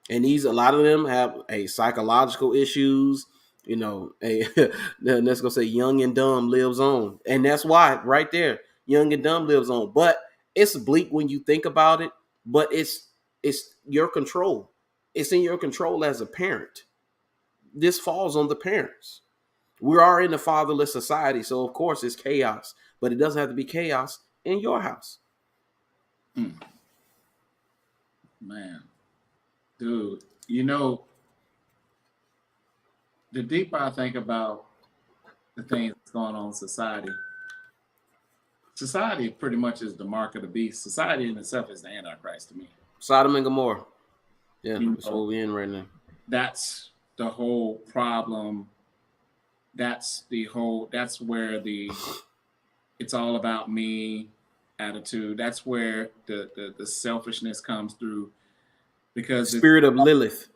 and these, a lot of them have a psychological issues. You know, a let's go say young and dumb lives on, and that's why right there, young and dumb lives on. But it's bleak when you think about it. But it's your control. It's in your control as a parent. This falls on the parents. We are in a fatherless society, so of course it's chaos. But it doesn't have to be chaos in your house. Man, dude, you know, the deeper I think about the things that's going on in society pretty much is the mark of the beast. Society in itself is the Antichrist to me. Sodom and Gomorrah. Yeah, You that's know, what we're in right now. that's the whole problem. That's where the it's all about me attitude. That's where the selfishness comes through because Spirit of Lilith.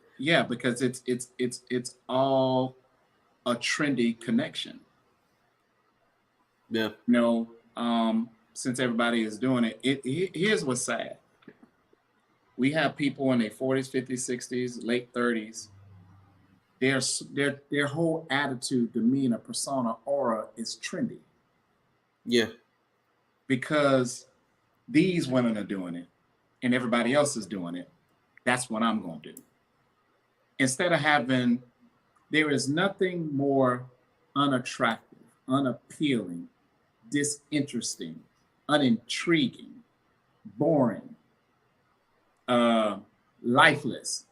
because it's all a trendy connection. Yeah. You know, since everybody is doing here's what's sad. We have people in their 40s, 50s, 60s, late 30s. Their whole attitude, demeanor, persona, aura is trendy Yeah. because these women are doing it and everybody else is doing it. That's what I'm going to do. Instead of there is nothing more unattractive, unappealing, disinteresting, unintriguing, boring, lifeless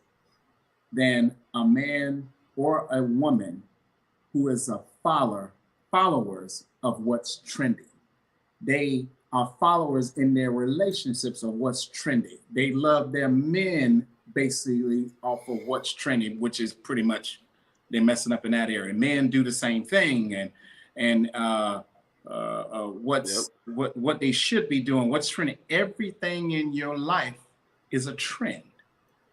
than a man or a woman who is a followers of what's trendy. They are followers in their relationships of what's trendy. They love their men basically off of what's trendy, which is pretty much they're messing up in that area. Men do the same thing, and what they should be doing, what's trending. Everything in your life is a trend.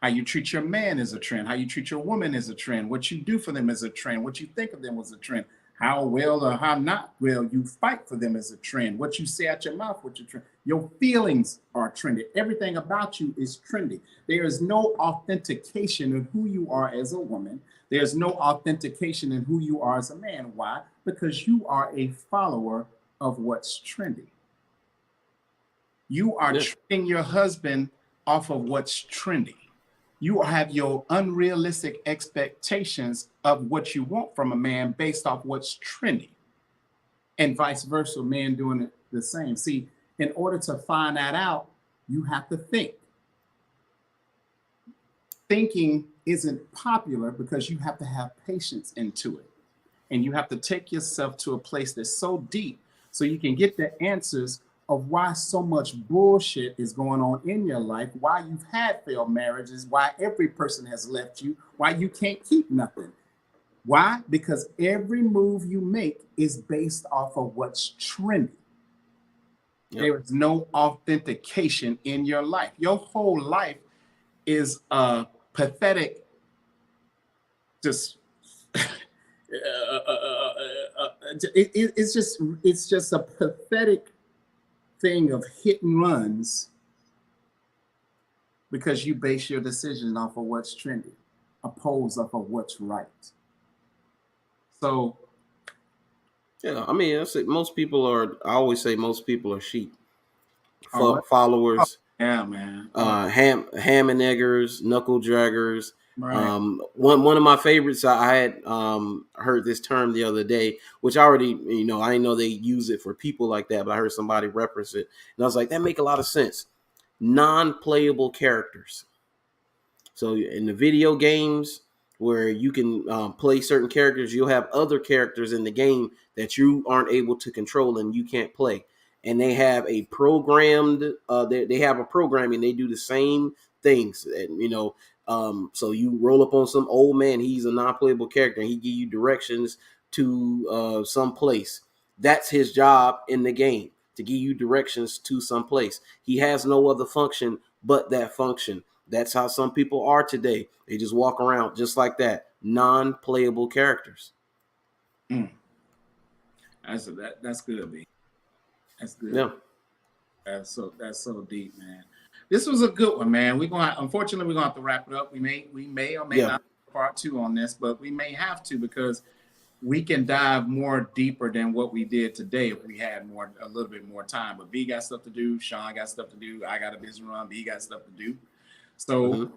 How you treat your man is a trend. How you treat your woman is a trend. What you do for them is a trend. What you think of them was a trend. How well or how not well you fight for them is a trend. What you say out your mouth, what you trend. Your feelings are trendy. Everything about you is trendy. There is no authentication of who you are as a woman. There's no authentication in who you are as a man. Why? Because you are a follower of what's trendy. You are treating your husband off of what's trendy. You have your unrealistic expectations of what you want from a man based off what's trendy. And vice versa, men doing it the same. See, in order to find that out, you have to think. Thinking isn't popular because you have to have patience into it. And you have to take yourself to a place that's so deep so you can get the answers of why so much bullshit is going on in your life, why you've had failed marriages, why every person has left you, why you can't keep nothing. Why? Because every move you make is based off of what's trendy. Yep. There is no authentication in your life. Your whole life is a pathetic, just it's just a pathetic thing of hit and runs because you base your decision off of what's trendy, opposed off of what's right. So, yeah, I mean, most people are. I always say most people are sheep, followers. Oh, yeah, man. Ham and eggers, knuckle draggers. Right. One of my favorites. I had heard this term the other day, which I already, I didn't know they use it for people like that, but I heard somebody reference it, and I was like, that make a lot of sense. Non-playable characters. So in the video games where you can play certain characters, you'll have other characters in the game that you aren't able to control and you can't play. And they have a programmed, they have a programming. They do the same things. And, So you roll up on some old man, he's a non-playable character, and he give you directions to some place. That's his job in the game, to give you directions to some place. He has no other function but that function. That's how some people are today. They just walk around just like that, non-playable characters. Mm. That's good, B. That's good. Yeah. That's so deep, man. This was a good one, man. Unfortunately we're gonna have to wrap it up. We may or may not have part 2 on this, but we may have to, because we can dive more deeper than what we did today if we had a little bit more time. But B got stuff to do, Sean got stuff to do, I got a business run, B got stuff to do. So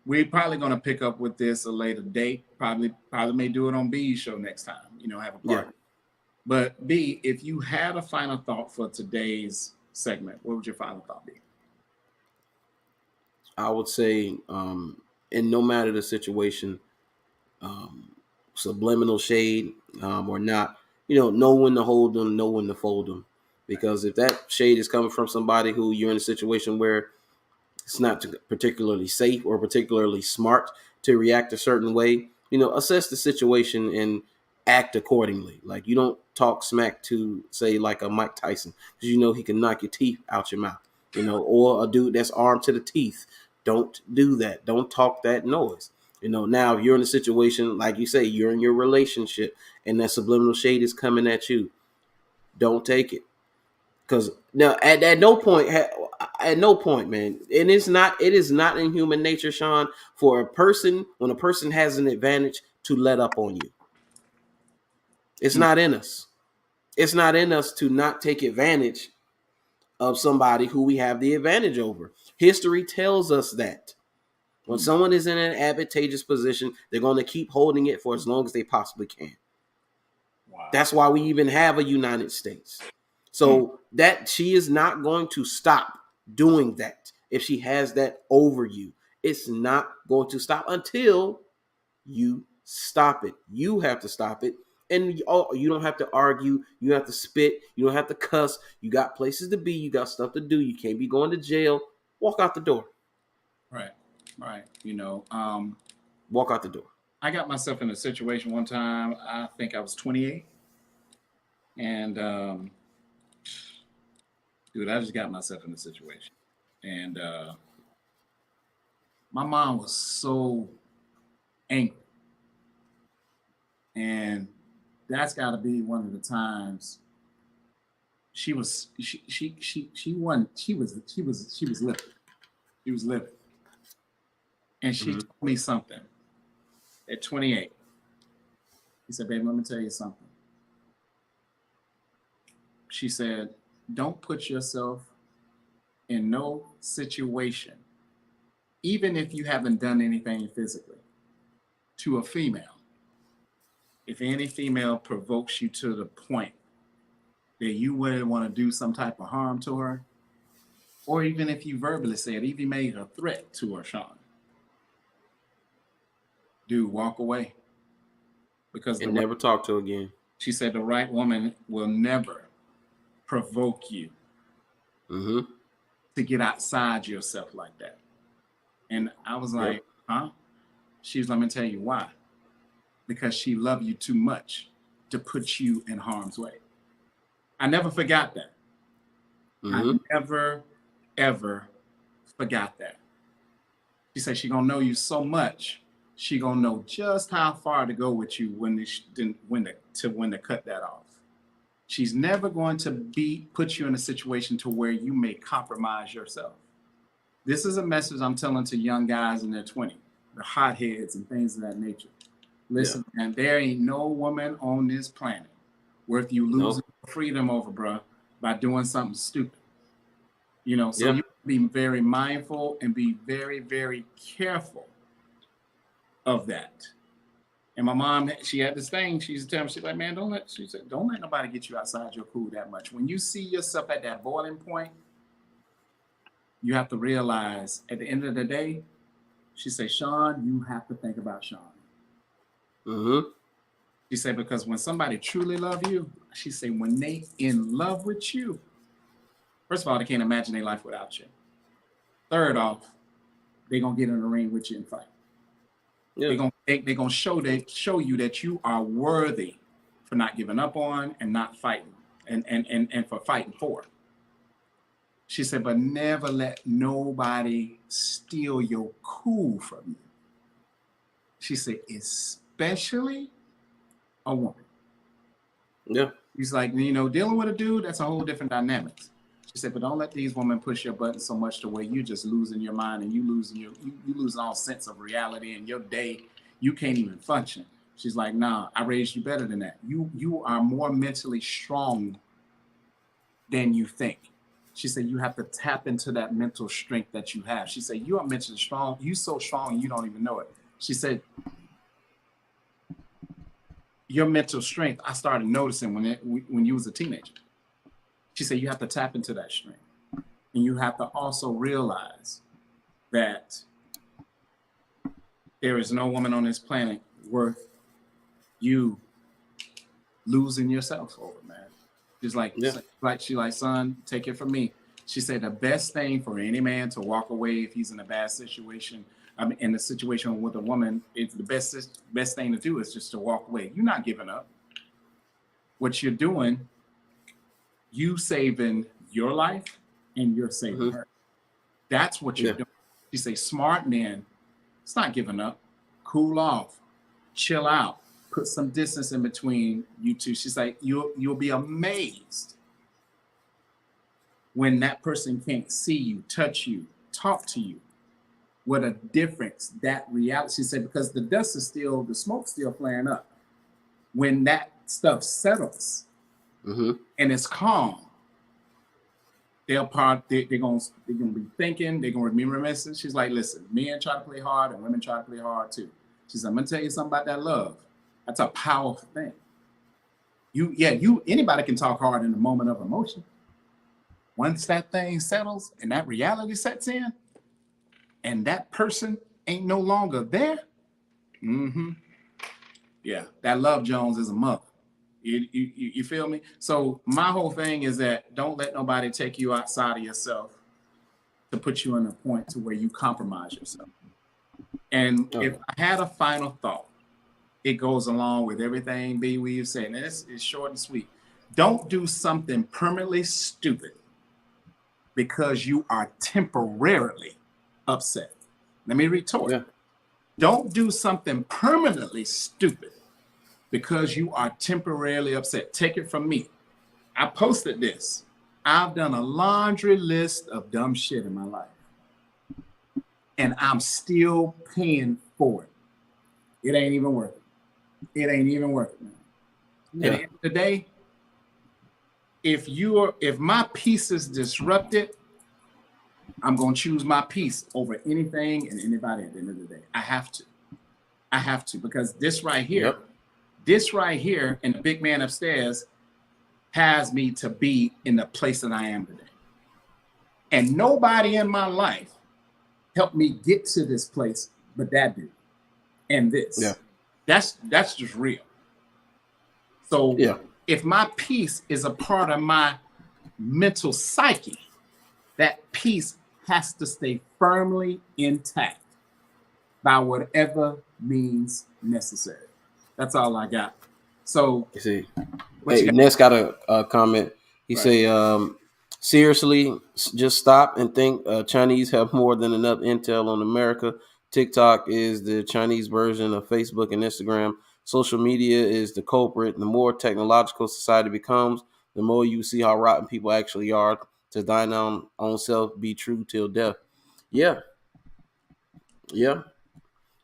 we're probably gonna pick up with this a later date. Probably may do it on B's show next time. Have a part. Yeah. But B, if you had a final thought for today's segment, what would your final thought be? I would say, and no matter the situation, subliminal shade or not, know when to hold them, know when to fold them. Because if that shade is coming from somebody who you're in a situation where it's not particularly safe or particularly smart to react a certain way, assess the situation and act accordingly. Like, you don't talk smack to, say, like a Mike Tyson, because he can knock your teeth out your mouth, or a dude that's armed to the teeth. Don't do that. Don't talk that noise. Now if you're in a situation, like you say, you're in your relationship and that subliminal shade is coming at you, don't take it. Because now at no point, man, and it is not in human nature, Sean, for when a person has an advantage, to let up on you. It's not in us. It's not in us to not take advantage of somebody who we have the advantage over. History tells us that when someone is in an advantageous position, they're going to keep holding it for as long as they possibly can. Wow. That's why we even have a United States. So that she is not going to stop doing that. If she has that over you, it's not going to stop until you stop it. You have to stop it. And you don't have to argue. You don't have to spit. You don't have to cuss. You got places to be. You got stuff to do. You can't be going to jail. Walk out the door. Right. Walk out the door. I got myself in a situation one time. I think I was 28. And, dude, I just got myself in a situation. And my mom was so angry. And that's got to be one of the times she was livid. She was livid. And she told me something at 28. She said, baby, let me tell you something. She said, don't put yourself in no situation, even if you haven't done anything physically, to a female. If any female provokes you to the point that you would want to do some type of harm to her, or even if you verbally said, even made a threat to her, Sean, dude, walk away. Because and never talk to her again. She said the right woman will never provoke you to get outside yourself like that. And I was like, huh? She's, let me tell you why. Because she loved you too much to put you in harm's way. I never forgot that. I never, ever forgot that. She said she gonna know you so much, she gonna know just how far to go with you when to cut that off. She's never going to put you in a situation to where you may compromise yourself. This is a message I'm telling to young guys in their 20s, the hotheads and things of that nature. Listen, and there ain't no woman on this planet worth you losing freedom over, bruh, by doing something stupid. So you be very mindful and be very, very careful of that. And my mom, she had this thing. She used to tell me, she's like, man, don't let nobody get you outside your cool that much. When you see yourself at that boiling point, you have to realize at the end of the day, she said, Sean, you have to think about Sean. She said, because when somebody truly love you, she said, when they in love with you, first of all, they can't imagine their life without you. Third off, they're gonna get in the ring with you and fight. Yeah. They're gonna show you that you are worthy for not giving up on and not fighting and for fighting for. She said, but never let nobody steal your cool from you. She said, especially a woman. Yeah. He's like, dealing with a dude, that's a whole different dynamic. She said, but don't let these women push your buttons so much to where you just losing your mind and you losing all sense of reality in your day. You can't even function. She's like, nah, I raised you better than that. You are more mentally strong than you think. She said, you have to tap into that mental strength that you have. She said, you are mentally strong. You so strong, you don't even know it. She said, your mental strength, I started noticing when you was a teenager. She said, you have to tap into that strength. And you have to also realize that there is no woman on this planet worth you losing yourself over, man. She's like, son, take it from me. She said the best thing for any man to walk away if he's in a bad situation, in a situation with a woman, it's the best thing to do is just to walk away. You're not giving up. What you're doing, you saving your life and you're saving her. That's what you're doing. She say, smart men, it's not giving up. Cool off, chill out, put some distance in between you two. She's like, you'll be amazed when that person can't see you, touch you, talk to you. What a difference that reality. She said, because the smoke's still flaring up. When that stuff settles and it's calm, they're gonna be thinking, they're gonna be reminiscing. She's like, listen, men try to play hard and women try to play hard too. She said, I'm gonna tell you something about that love. That's a powerful thing. Anybody can talk hard in a moment of emotion. Once that thing settles and that reality sets in, and that person ain't no longer there, yeah, that Love Jones is a mother. You feel me? So my whole thing is that don't let nobody take you outside of yourself to put you in a point to where you compromise yourself. And if I had a final thought, it goes along with everything B we've said, and it's short and sweet. Don't do something permanently stupid because you are temporarily upset. Let me retort. Yeah. Don't do something permanently stupid because you are temporarily upset. Take it from me. I posted this. I've done a laundry list of dumb shit in my life. And I'm still paying for it. It ain't even worth it. It ain't even worth it, man. Yeah. At the end of the day, if my peace is disrupted, I'm going to choose my peace over anything and anybody at the end of the day. I have to because this right here and the big man upstairs has me to be in the place that I am today. And nobody in my life helped me get to this place but that dude and this. Yeah. That's just real. So if my peace is a part of my mental psyche, that peace has to stay firmly intact by whatever means necessary. That's all I got. So you see, Ness got a comment. He say, seriously, just stop and think. Chinese have more than enough intel on America. TikTok is the Chinese version of Facebook and Instagram. Social media is the culprit. The more technological society becomes, the more you see how rotten people actually are. To thine own self, be true till death. Yeah.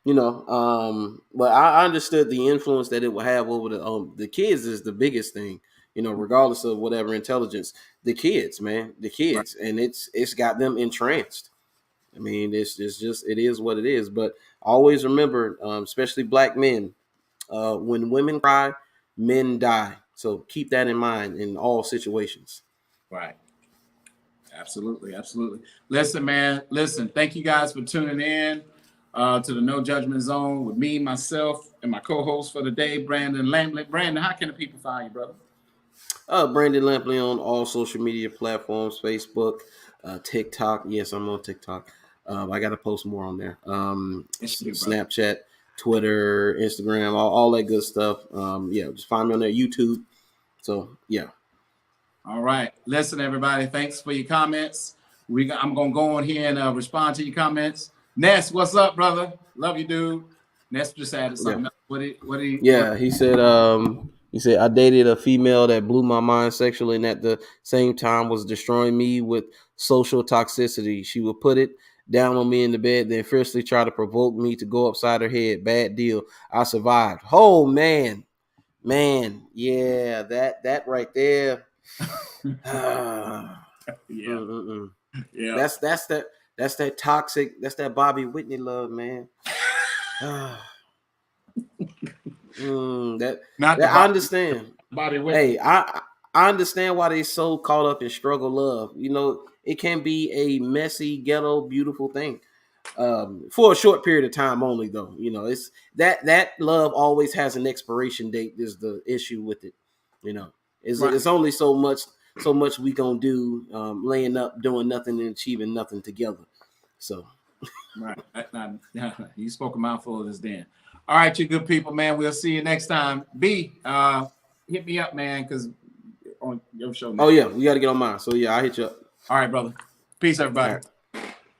But I understood the influence that it will have over the kids is the biggest thing. Regardless of whatever intelligence, the kids, and it's got them entranced. I mean, it is what it is. But always remember, especially black men, when women cry, men die. So keep that in mind in all situations. Right. Absolutely. Listen, man. Thank you guys for tuning in to the No Judgment Zone with me, myself, and my co-host for the day, Brandon Lampley. Brandon, how can the people find you, brother? Brandon Lampley on all social media platforms, Facebook, TikTok. Yes, I'm on TikTok. I got to post more on there. Yes, you do, Snapchat, Twitter, Instagram, all that good stuff. Yeah, just find me on there. YouTube. So yeah. All right. Listen, everybody. Thanks for your comments. I'm gonna go on here and respond to your comments. Ness, what's up, brother? Love you, dude. Ness just added something else. Yeah, he said I dated a female that blew my mind sexually and at the same time was destroying me with social toxicity. She would put it down on me in the bed, then fiercely try to provoke me to go upside her head. Bad deal. I survived. Oh man. Yeah, that right there. Yeah. That's that toxic, that's that Bobby Whitney love, man. I understand. Bobby Whitney. Hey, I understand why they so caught up in struggle love. You know, it can be a messy, ghetto, beautiful thing. For a short period of time only, though. You know, it's that love always has an expiration date. Is the issue with it? You know, it's only so much we gonna do, laying up, doing nothing, and achieving nothing together. So, right. You spoke a mouthful of this, then. All right, you good people, man. We'll see you next time. B, hit me up, man, because on your show. Man. Oh yeah, we got to get on mine. So yeah, I'll hit you up. All right, brother. Peace, everybody.